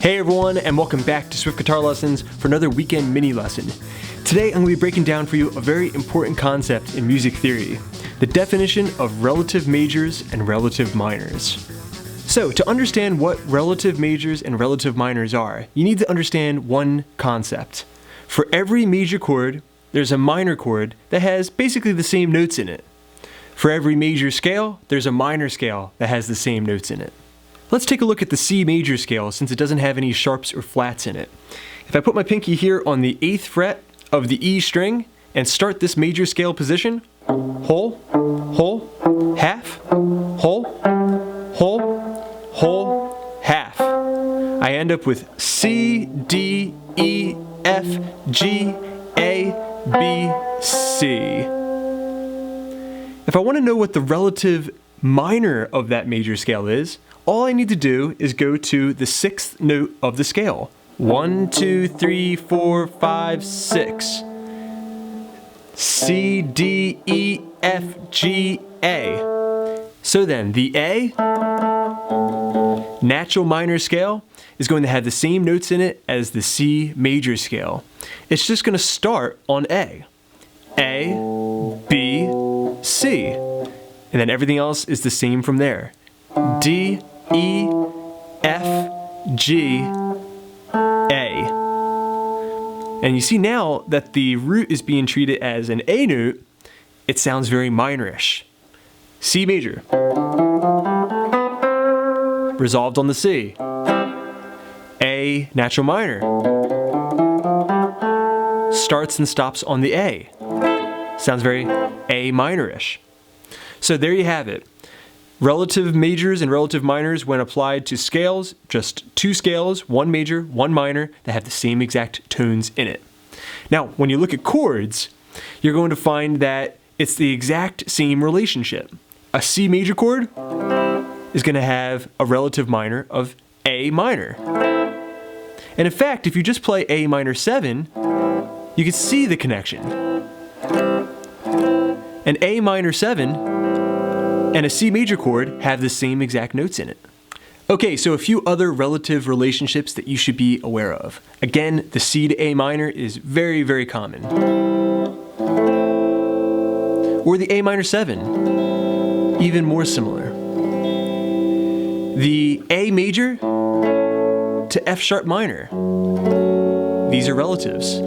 Hey everyone, and welcome back to Swift Guitar Lessons for another weekend mini lesson. Today I'm going to be breaking down for you a very important concept in music theory, the definition of relative majors and relative minors. So, to understand what relative majors and relative minors are, you need to understand one concept. For every major chord, there's a minor chord that has basically the same notes in it. For every major scale, there's a minor scale that has the same notes in it. Let's take a look at the C major scale since it doesn't have any sharps or flats in it. If I put my pinky here on the 8th fret of the E string and start this major scale position, whole, whole, half, whole, whole, whole, half, I end up with C, D, E, F, G, A, B, C. If I want to know what the relative minor of that major scale is, all I need to do is go to the 6th note of the scale. 1, 2, 3, 4, 5, 6. C, D, E, F, G, A. So then, the A, natural minor scale, is going to have the same notes in it as the C major scale. It's just going to start on A. A, B, C. And then everything else is the same from there. D, E, F, G, A. And you see now that the root is being treated as an A note, it sounds very minorish. C major. Resolved on the C. A natural minor. Starts and stops on the A. Sounds very A minorish. So there you have it. Relative majors and relative minors, when applied to scales, just two scales, one major, one minor, that have the same exact tones in it. Now, when you look at chords, you're going to find that it's the exact same relationship. A C major chord is going to have a relative minor of A minor. And in fact, if you just play A minor 7, you can see the connection. An A minor 7 and a C major chord have the same exact notes in it. Okay, so a few other relative relationships that you should be aware of. Again, the C to A minor is very, very common. Or the A minor 7, even more similar. The A major to F sharp minor. These are relatives.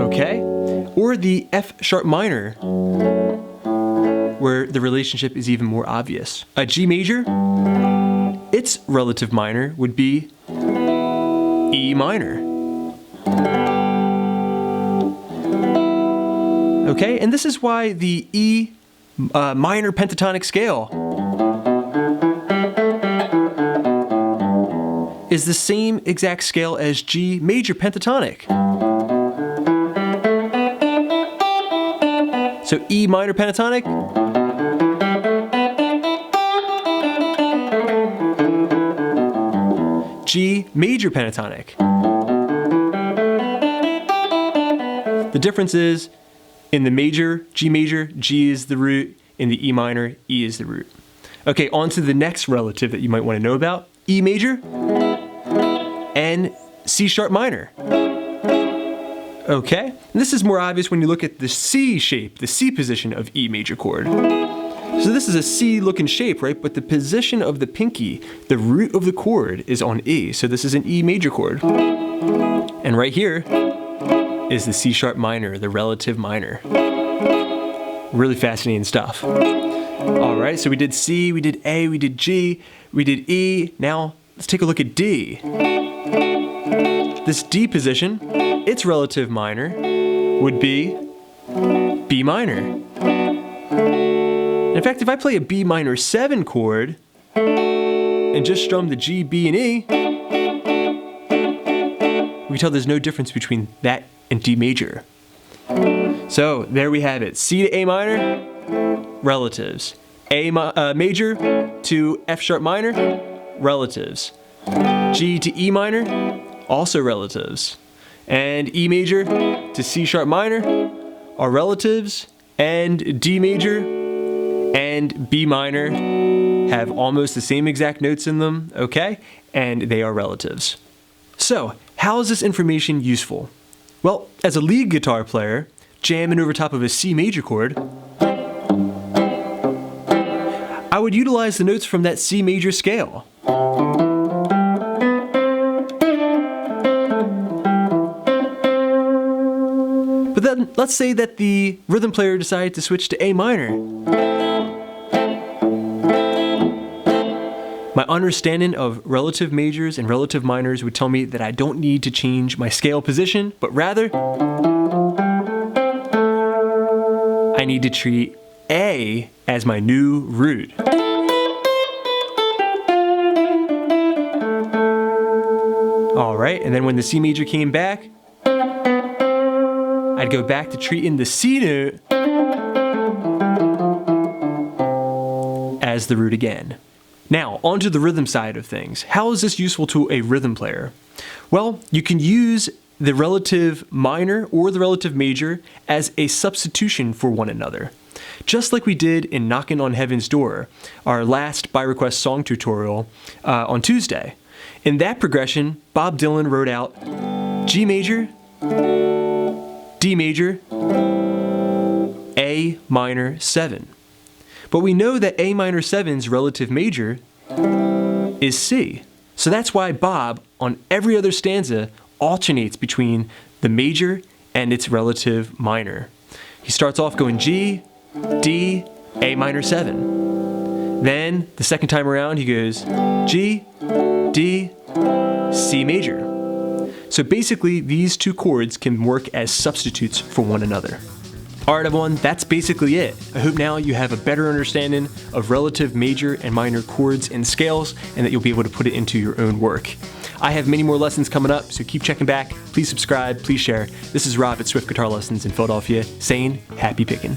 Okay? Or the F sharp minor, where the relationship is even more obvious. A G major, its relative minor would be E minor. Okay, and this is why the E minor pentatonic scale is the same exact scale as G major pentatonic. So E minor pentatonic, G major pentatonic. The difference is, in the major, G is the root. In the E minor, E is the root. Okay, on to the next relative that you might want to know about. E major and C sharp minor. Okay, and this is more obvious when you look at the C shape, the C position of E major chord. So this is a C looking shape, right? But the position of the pinky, the root of the chord, is on E. So this is an E major chord. And right here is the C sharp minor, the relative minor. Really fascinating stuff. All right, so we did C, we did A, we did G, we did E. Now let's take a look at D. This D position, its relative minor would be B minor. In fact, if I play a B minor 7 chord and just strum the G, B, and E, we can tell there's no difference between that and D major. So there we have it. C to A minor, relatives. A major to F sharp minor, relatives. G to E minor, also relatives. And E major to C sharp minor are relatives, and D major and B minor have almost the same exact notes in them, okay? And they are relatives. So, how is this information useful? Well, as a lead guitar player, jamming over top of a C major chord, I would utilize the notes from that C major scale. But then, let's say that the rhythm player decided to switch to A minor. My understanding of relative majors and relative minors would tell me that I don't need to change my scale position, but rather, I need to treat A as my new root. Alright, and then when the C major came back, I'd go back to treating the C note as the root again. Now, onto the rhythm side of things. How is this useful to a rhythm player? Well, you can use the relative minor or the relative major as a substitution for one another. Just like we did in Knockin' on Heaven's Door, our last by request song tutorial on Tuesday. In that progression, Bob Dylan wrote out G major, D major, A minor 7. But we know that A minor 7's relative major is C. So that's why Bob, on every other stanza, alternates between the major and its relative minor. He starts off going G, D, A minor 7. Then, the second time around, he goes G, D, C major. So basically, these two chords can work as substitutes for one another. Alright everyone, that's basically it. I hope now you have a better understanding of relative major and minor chords and scales, and that you'll be able to put it into your own work. I have many more lessons coming up, so keep checking back. Please subscribe, please share. This is Rob at Swift Guitar Lessons in Philadelphia, saying happy picking.